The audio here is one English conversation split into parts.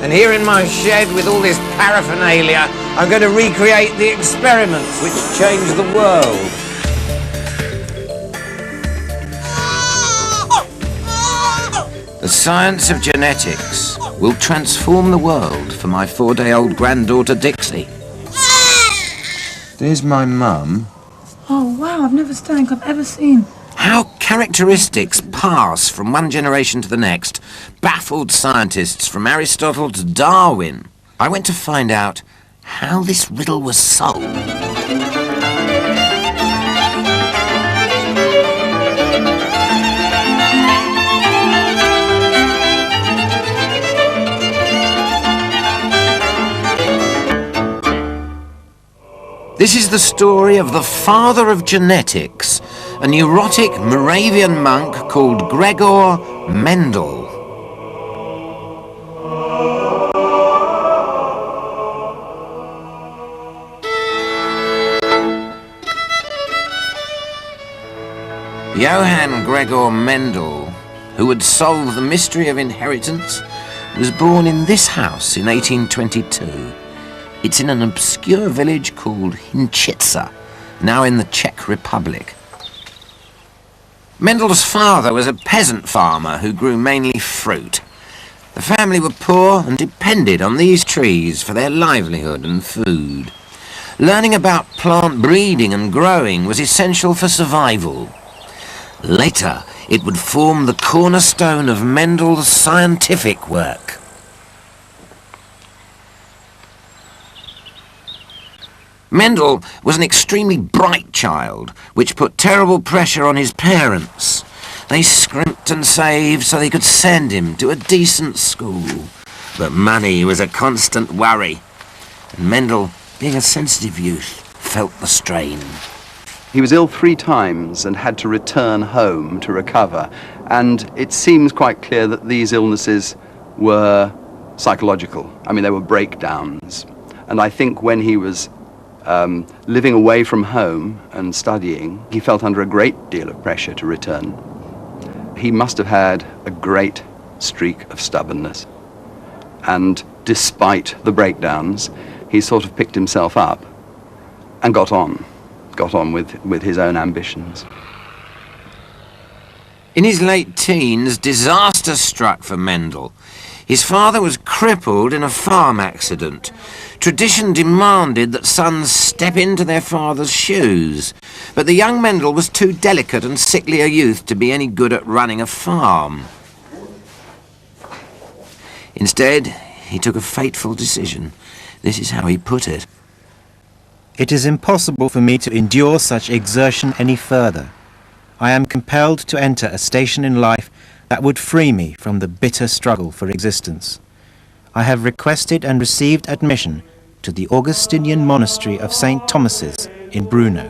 And here in my shed with all this paraphernalia, I'm going to recreate the experiments which changed the world. The science of genetics will transform the world for my 4-day-old granddaughter Dixie. There's my mum. Oh, wow, I've never stank I've ever seen. How characteristics pass from one generation to the next baffled scientists from Aristotle to Darwin. I went to find out how this riddle was solved. This is the story of the father of genetics, a neurotic Moravian monk called Gregor Mendel. Johann Gregor Mendel, who had solved the mystery of inheritance, was born in this house in 1822. It's in an obscure village called Hinčica, now in the Czech Republic. Mendel's father was a peasant farmer who grew mainly fruit. The family were poor and depended on these trees for their livelihood and food. Learning about plant breeding and growing was essential for survival. Later, it would form the cornerstone of Mendel's scientific work. Mendel was an extremely bright child, which put terrible pressure on his parents. They scrimped and saved so they could send him to a decent school. But money was a constant worry, and Mendel, being a sensitive youth, felt the strain. He was ill 3 times and had to return home to recover, and it seems quite clear that these illnesses were psychological. I mean, they were breakdowns. And I think when he was living away from home and studying, he felt under a great deal of pressure to return. He must have had a great streak of stubbornness, and despite the breakdowns, he sort of picked himself up and got on with his own ambitions. In his late teens, disaster struck for Mendel. His father was crippled in a farm accident. Tradition demanded that sons step into their father's shoes, but the young Mendel was too delicate and sickly a youth to be any good at running a farm. Instead, he took a fateful decision. This is how he put it. It is impossible for me to endure such exertion any further. I am compelled to enter a station in life that would free me from the bitter struggle for existence. I have requested and received admission to the Augustinian monastery of St. Thomas's in Brno.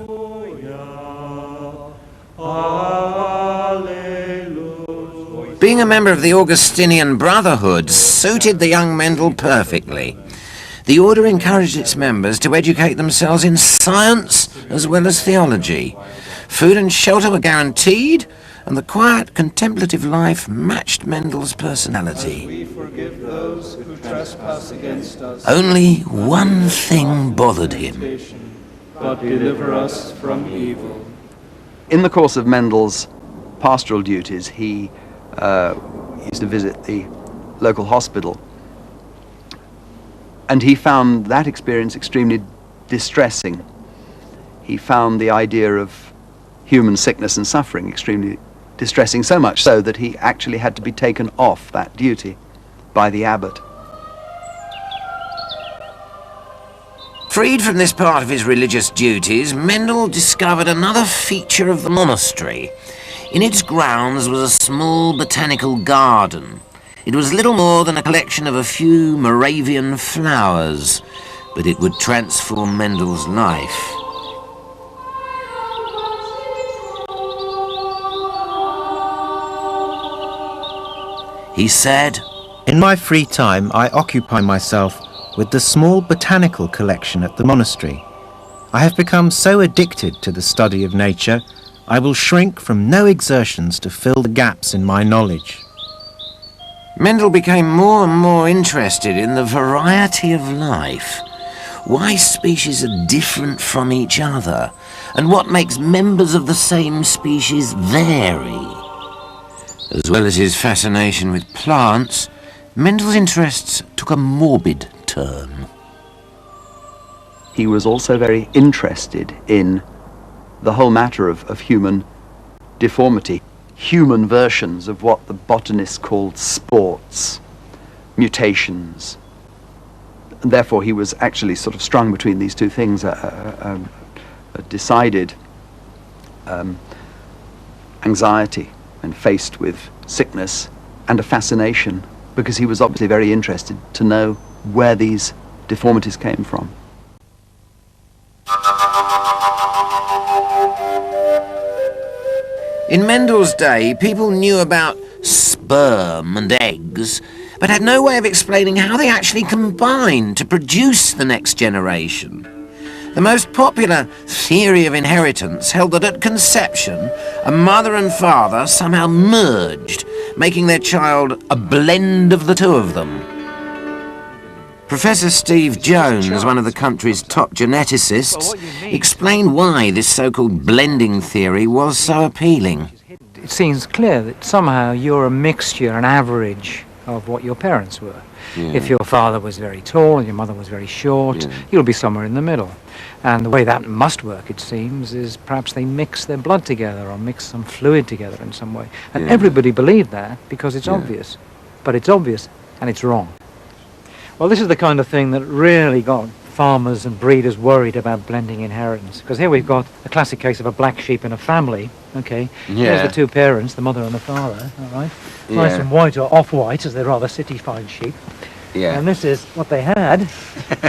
Being a member of the Augustinian Brotherhood suited the young Mendel perfectly. The order encouraged its members to educate themselves in science as well as theology. Food and shelter were guaranteed, and the quiet, contemplative life matched Mendel's personality. We forgive those who trespass against us. Only one thing bothered him. But deliver us from evil. In the course of Mendel's pastoral duties, he used to visit the local hospital, and he found that experience extremely distressing. He found the idea of human sickness and suffering extremely distressing, so much so that he actually had to be taken off that duty by the abbot. Freed from this part of his religious duties, Mendel discovered another feature of the monastery. In its grounds was a small botanical garden. It was little more than a collection of a few Moravian flowers, but it would transform Mendel's life. He said, "In my free time, I occupy myself with the small botanical collection at the monastery. I have become so addicted to the study of nature, I will shrink from no exertions to fill the gaps in my knowledge." Mendel became more and more interested in the variety of life, why species are different from each other, and what makes members of the same species vary. As well as his fascination with plants, Mendel's interests took a morbid turn. He was also very interested in the whole matter of human deformity, human versions of what the botanists called sports, mutations. And therefore he was actually sort of strung between these two things, a decided anxiety when faced with sickness, and a fascination, because he was obviously very interested to know where these deformities came from. In Mendel's day, people knew about sperm and eggs, but had no way of explaining how they actually combined to produce the next generation. The most popular theory of inheritance held that at conception, a mother and father somehow merged, making their child a blend of the two of them. Professor Steve Jones, one of the country's top geneticists, explained why this so-called blending theory was so appealing. It seems clear that somehow you're a mixture, an average of what your parents were. Yeah. If your father was very tall and your mother was very short, you'll be somewhere in the middle. And the way that must work, it seems, is perhaps they mix their blood together or mix some fluid together in some way. And everybody believed that because it's obvious. But it's obvious and it's wrong. Well, this is the kind of thing that really got farmers and breeders worried about blending inheritance. Because here we've got a classic case of a black sheep in a family, okay? Here's the two parents, the mother and the father, all right? Nice and white or off-white, as they're rather city-fine sheep. Yeah. And this is what they had,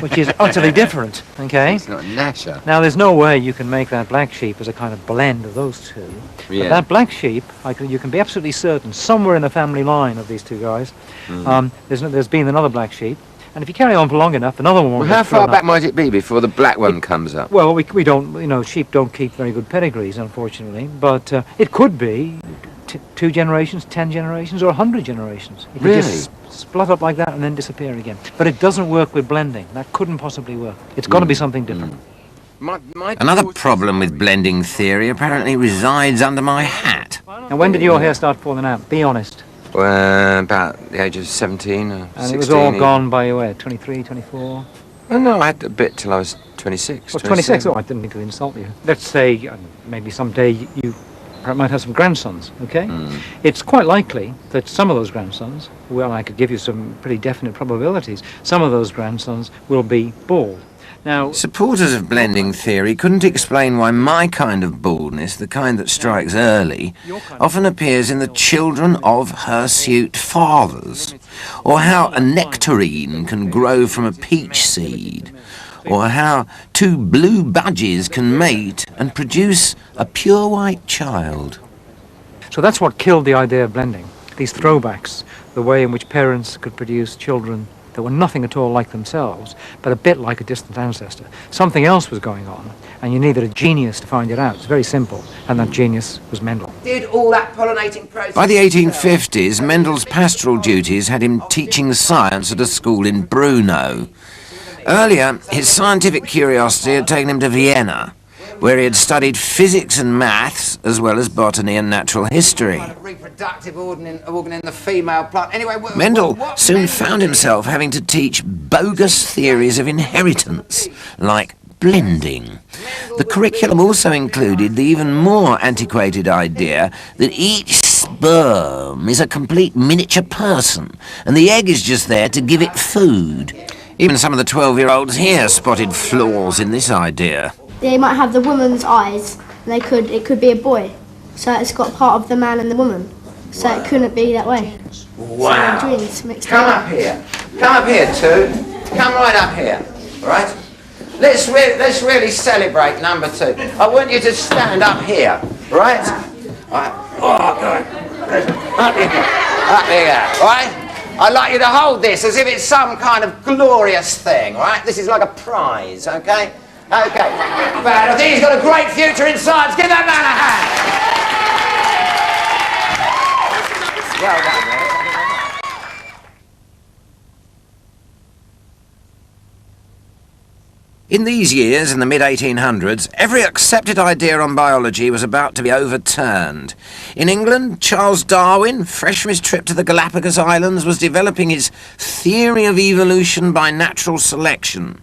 which is utterly different, okay? It's not nasher. Now, there's no way you can make that black sheep as a kind of blend of those two. Yeah. But that black sheep, you can be absolutely certain, somewhere in the family line of these two guys, there's been another black sheep. And if you carry on for long enough, another one will how far back might it be before the black one comes up? Well, we don't, you know, sheep don't keep very good pedigrees, unfortunately. But it could be 2 generations, 10 generations, or 100 generations. It could just split up like that and then disappear again. But it doesn't work with blending. That couldn't possibly work. It's got to be something different. Another problem with blending theory apparently resides under my hat. And when did your hair start falling out? Be honest. About the age of 17 or 16. And it was all gone by, 23, 24? Oh, no, I had a bit till I was 26. Oh, 26? Oh, I didn't mean to insult you. Let's say maybe someday you might have some grandsons, okay? It's quite likely that some of those grandsons, well, I could give you some pretty definite probabilities, some of those grandsons will be bald. Now, supporters of blending theory couldn't explain why my kind of baldness, the kind that strikes early, often appears in the children of hirsute fathers, or how a nectarine can grow from a peach seed, or how 2 blue budgies can mate and produce a pure white child. So that's what killed the idea of blending, these throwbacks, the way in which parents could produce children that were nothing at all like themselves, but a bit like a distant ancestor. Something else was going on, and you needed a genius to find it out. It's very simple, and that genius was Mendel. Did all that pollinating process. By the 1850s, Mendel's pastoral duties had him teaching science at a school in Brno. Earlier, his scientific curiosity had taken him to Vienna, where he had studied physics and maths, as well as botany and natural history. Reproductive organ in the female plant. Anyway, Mendel soon found himself having to teach bogus theories of inheritance, like blending. The curriculum also included the even more antiquated idea that each sperm is a complete miniature person, and the egg is just there to give it food. Even some of the 12-year-olds here spotted flaws in this idea. They might have the woman's eyes, and it could be a boy. So it's got part of the man and the woman. So it couldn't be that way. Wow. So dreams mixed Come up here. Come up here, two. Come right up here. All right? Let's really celebrate number 2. I want you to stand up here. Right? All right. Oh, God. Up here. Up here. All right? I'd like you to hold this as if it's some kind of glorious thing. All right? This is like a prize, okay? Okay, but I think he's got a great future in science. Give that man a hand. Well done, In these years, in the mid-1800s, every accepted idea on biology was about to be overturned. In England, Charles Darwin, fresh from his trip to the Galapagos Islands, was developing his theory of evolution by natural selection.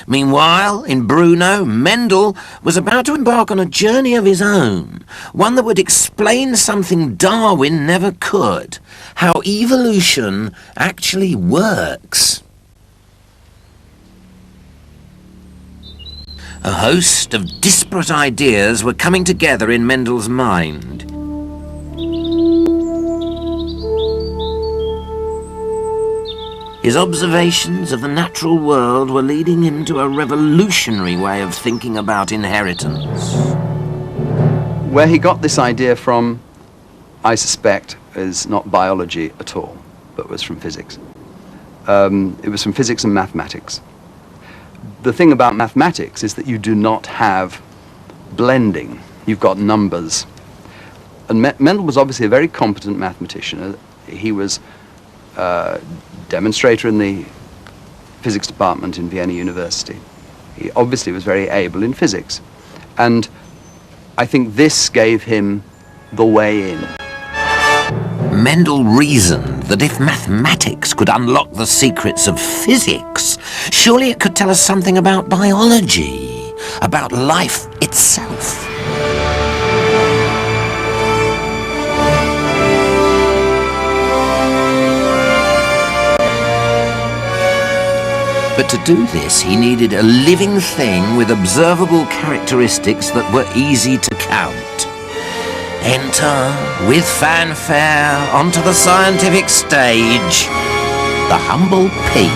Meanwhile, in Brno, Mendel was about to embark on a journey of his own, one that would explain something Darwin never could, how evolution actually works. A host of disparate ideas were coming together in Mendel's mind. His observations of the natural world were leading him to a revolutionary way of thinking about inheritance. Where he got this idea from, I suspect, is not biology at all, but was from physics. It was from physics and mathematics. The thing about mathematics is that you do not have blending. You've got numbers. And Mendel was obviously a very competent mathematician. He was a demonstrator in the physics department in Vienna University. He obviously was very able in physics. And I think this gave him the way in. Mendel reasoned that if mathematics could unlock the secrets of physics, surely it could tell us something about biology, about life itself. But to do this, he needed a living thing with observable characteristics that were easy to count. Enter, with fanfare, onto the scientific stage, the humble pea.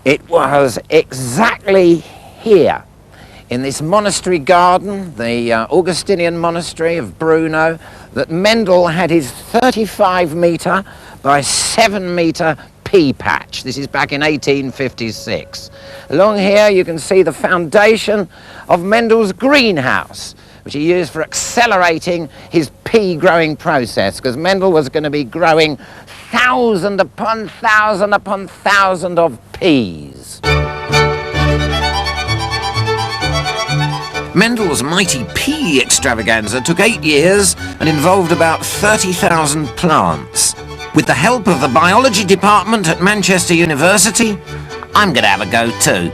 It was exactly here, in this monastery garden, the Augustinian monastery of Brno, that Mendel had his 35-metre by 7-metre pea patch. This is back in 1856. Along here you can see the foundation of Mendel's greenhouse, which he used for accelerating his pea growing process, because Mendel was going to be growing thousand upon thousand of peas. Mendel's mighty pea extravaganza took 8 years and involved about 30,000 plants. With the help of the biology department at Manchester University, I'm going to have a go too.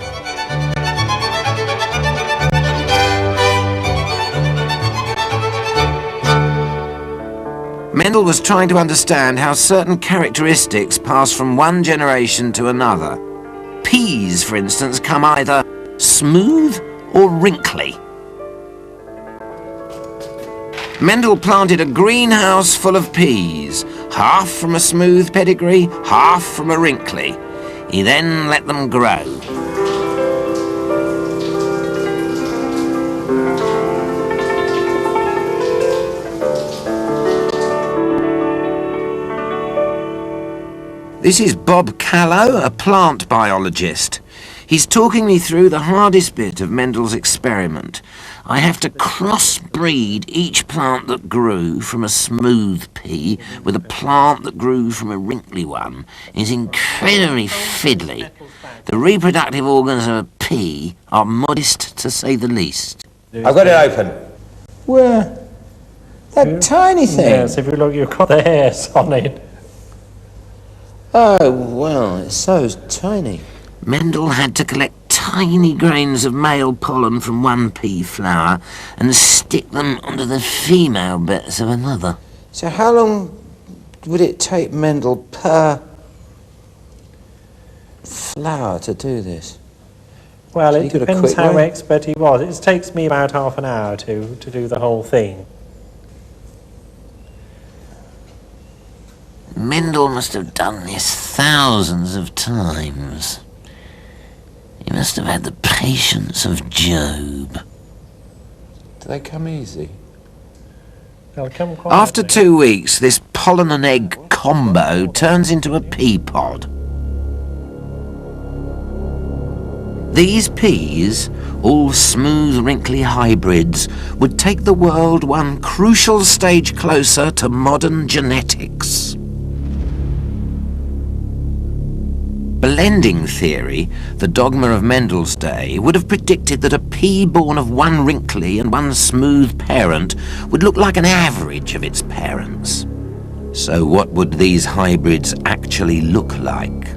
Mendel was trying to understand how certain characteristics pass from one generation to another. Peas, for instance, come either smooth or wrinkly. Mendel planted a greenhouse full of peas, half from a smooth pedigree, half from a wrinkly. He then let them grow. This is Bob Callow, a plant biologist. He's talking me through the hardest bit of Mendel's experiment. I have to crossbreed each plant that grew from a smooth pea with a plant that grew from a wrinkly one. It's incredibly fiddly. The reproductive organs of a pea are modest, to say the least. I've got it open. Where? That tiny thing? Yes, if you look, you've got the hairs on it. Oh, well, it's so tiny. Mendel had to collect tiny grains of male pollen from one pea flower and stick them onto the female bits of another. So how long would it take Mendel per flower to do this? Well, So it you got a depends quick how way? expert he was. It takes me about half an hour to do the whole thing. Mendel must have done this thousands of times. He must have had the patience of Job. Do they come easy? They'll come quite After easily. 2 weeks, this pollen and egg combo turns into a pea pod. These peas, all smooth, wrinkly hybrids, would take the world one crucial stage closer to modern genetics. Blending theory, the dogma of Mendel's day, would have predicted that a pea born of one wrinkly and one smooth parent would look like an average of its parents. So what would these hybrids actually look like?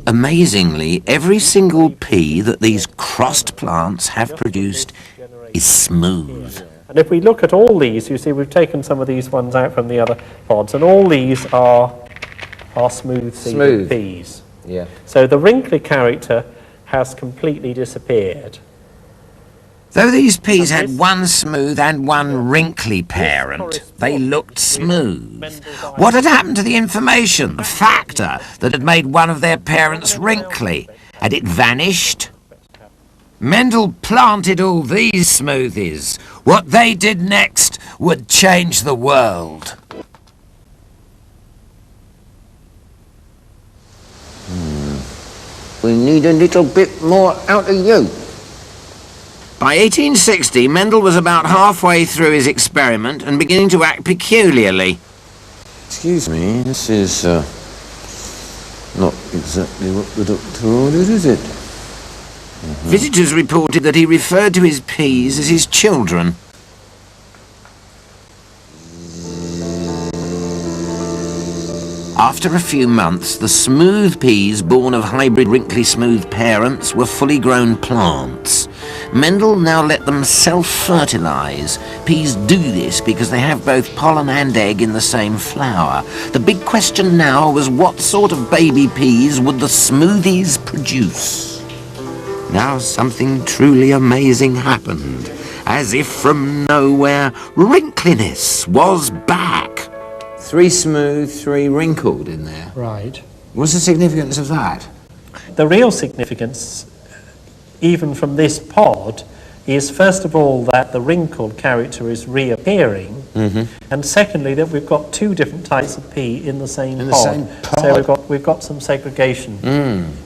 Amazingly, every single pea that these crossed plants have produced is smooth. And if we look at all these, you see we've taken some of these ones out from the other pods, and all these are smooth-seeded peas. Yeah. So the wrinkly character has completely disappeared. Though these peas had one smooth and one wrinkly parent, they looked smooth. What had happened to the information, the factor that had made one of their parents wrinkly? Had it vanished? Mendel planted all these smoothies. What they did next would change the world. We need a little bit more out of you. By 1860, Mendel was about halfway through his experiment and beginning to act peculiarly. Excuse me, this is not exactly what the doctor ordered, is it? Visitors reported that he referred to his peas as his children. After a few months, the smooth peas born of hybrid wrinkly smooth parents were fully grown plants. Mendel now let them self-fertilize. Peas do this because they have both pollen and egg in the same flower. The big question now was what sort of baby peas would the smoothies produce? Now something truly amazing happened. As if from nowhere, wrinkliness was back. 3 smooth, 3 wrinkled in there. Right. What's the significance of that? The real significance, even from this pod, is first of all that the wrinkled character is reappearing, and secondly that we've got 2 different types of pea in the same pod. So we've got some segregation.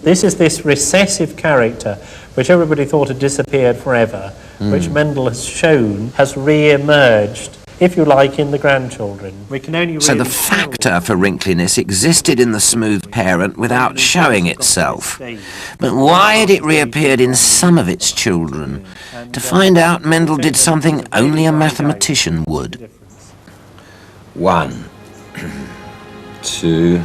This is this recessive character, which everybody thought had disappeared forever, which Mendel has shown has re-emerged, if you like, in the grandchildren. We can only So the factor for wrinkliness existed in the smooth parent without showing itself. But why had it reappeared in some of its children? To find out, Mendel did something only a mathematician would. 1, 2, 3...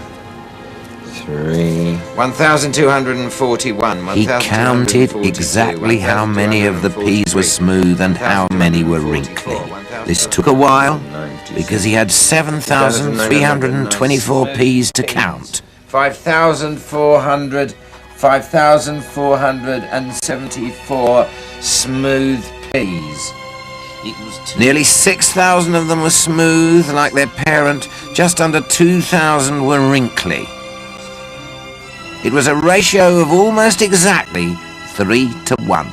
1,241. He counted exactly how many of the peas were smooth and how many were wrinkly. This took a while because he had 7,324 peas to count. 5,474 smooth peas. Nearly 6,000 of them were smooth, like their parent. Just under 2,000 were wrinkly. It was a ratio of almost exactly 3-to-1.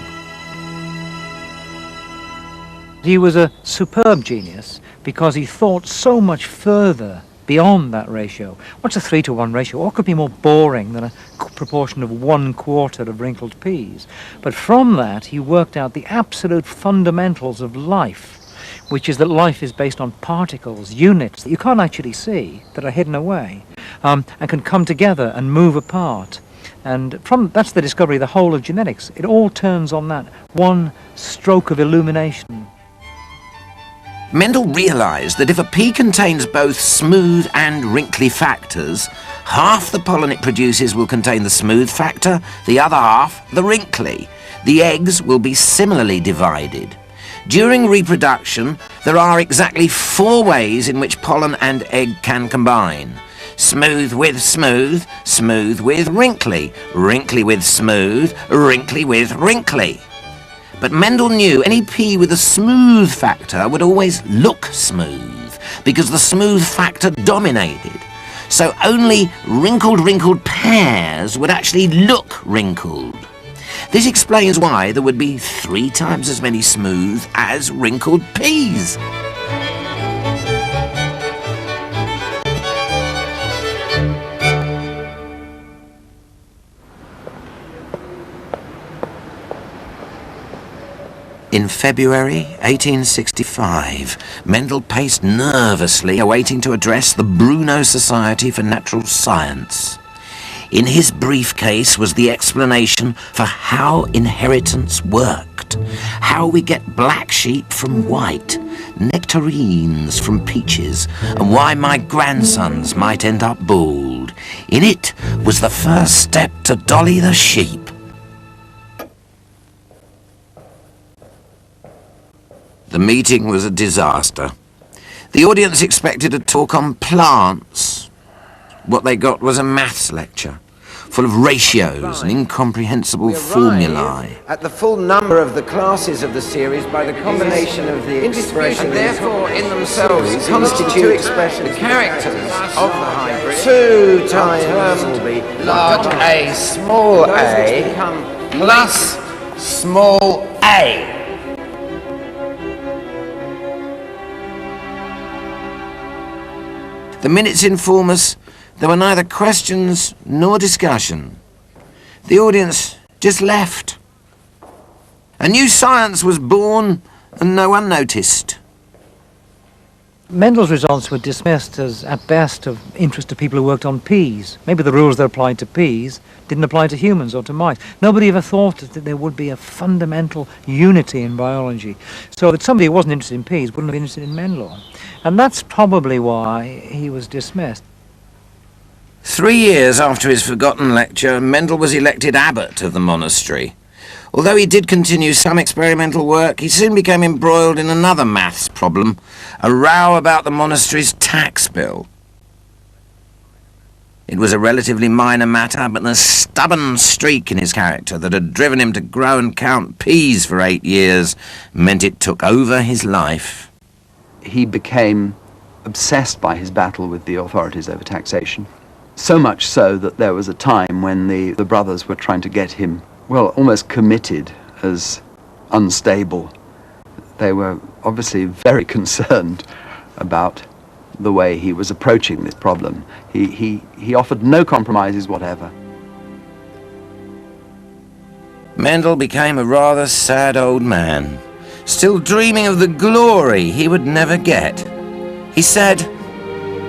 He was a superb genius because he thought so much further beyond that ratio. What's a 3-to-1 ratio? What could be more boring than a proportion of 1/4 of wrinkled peas? But from that, he worked out the absolute fundamentals of life, which is that life is based on particles, units that you can't actually see, that are hidden away, and can come together and move apart. And that's the discovery of the whole of genetics. It all turns on that one stroke of illumination. Mendel realized that if a pea contains both smooth and wrinkly factors, half the pollen it produces will contain the smooth factor, the other half the wrinkly. The eggs will be similarly divided. During reproduction, there are exactly 4 ways in which pollen and egg can combine. Smooth with smooth, smooth with wrinkly, wrinkly with smooth, wrinkly with wrinkly. But Mendel knew any pea with a smooth factor would always look smooth, because the smooth factor dominated. So only wrinkled pairs would actually look wrinkled. This explains why there would be 3 times as many smooth as wrinkled peas. In February 1865, Mendel paced nervously, awaiting to address the Bruno Society for Natural Science. In his briefcase was the explanation for how inheritance worked, how we get black sheep from white, nectarines from peaches, and why my grandsons might end up bald. In it was the first step to Dolly the sheep. The meeting was a disaster. The audience expected a talk on plants. What they got was a maths lecture, full of ratios and incomprehensible formulae. At the full number of the classes of the series by the combination of the expressions, and therefore in themselves constitute expressions, the characters of the hybrid. 2 times will be large A, small a, plus small a. The minutes inform us there were neither questions nor discussion. The audience just left. A new science was born and no one noticed. Mendel's results were dismissed as, at best, of interest to people who worked on peas. Maybe the rules that applied to peas didn't apply to humans or to mice. Nobody ever thought that there would be a fundamental unity in biology, so that somebody who wasn't interested in peas wouldn't have been interested in Mendel. And that's probably why he was dismissed. 3 years after his forgotten lecture, Mendel was elected abbot of the monastery. Although he did continue some experimental work, he soon became embroiled in another maths problem, a row about the monastery's tax bill. It was a relatively minor matter, but the stubborn streak in his character that had driven him to grow and count peas for 8 years meant it took over his life. He became obsessed by his battle with the authorities over taxation. So much so that there was a time when the brothers were trying to get him, well, almost committed as unstable. They were obviously very concerned about the way he was approaching this problem. He offered no compromises whatever. Mendel became a rather sad old man, still dreaming of the glory he would never get. He said,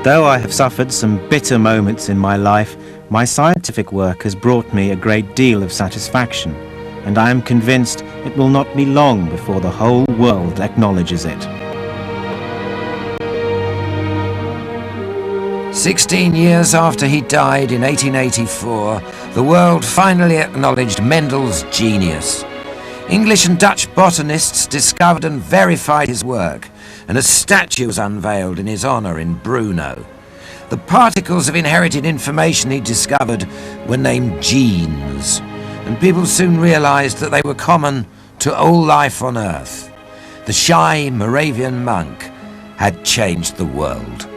Though I have suffered some bitter moments in my life, my scientific work has brought me a great deal of satisfaction, and I am convinced it will not be long before the whole world acknowledges it. 16 years after he died in 1884, the world finally acknowledged Mendel's genius. English and Dutch botanists discovered and verified his work, and a statue was unveiled in his honour in Bruno. The particles of inherited information he discovered were named genes, and people soon realised that they were common to all life on Earth. The shy Moravian monk had changed the world.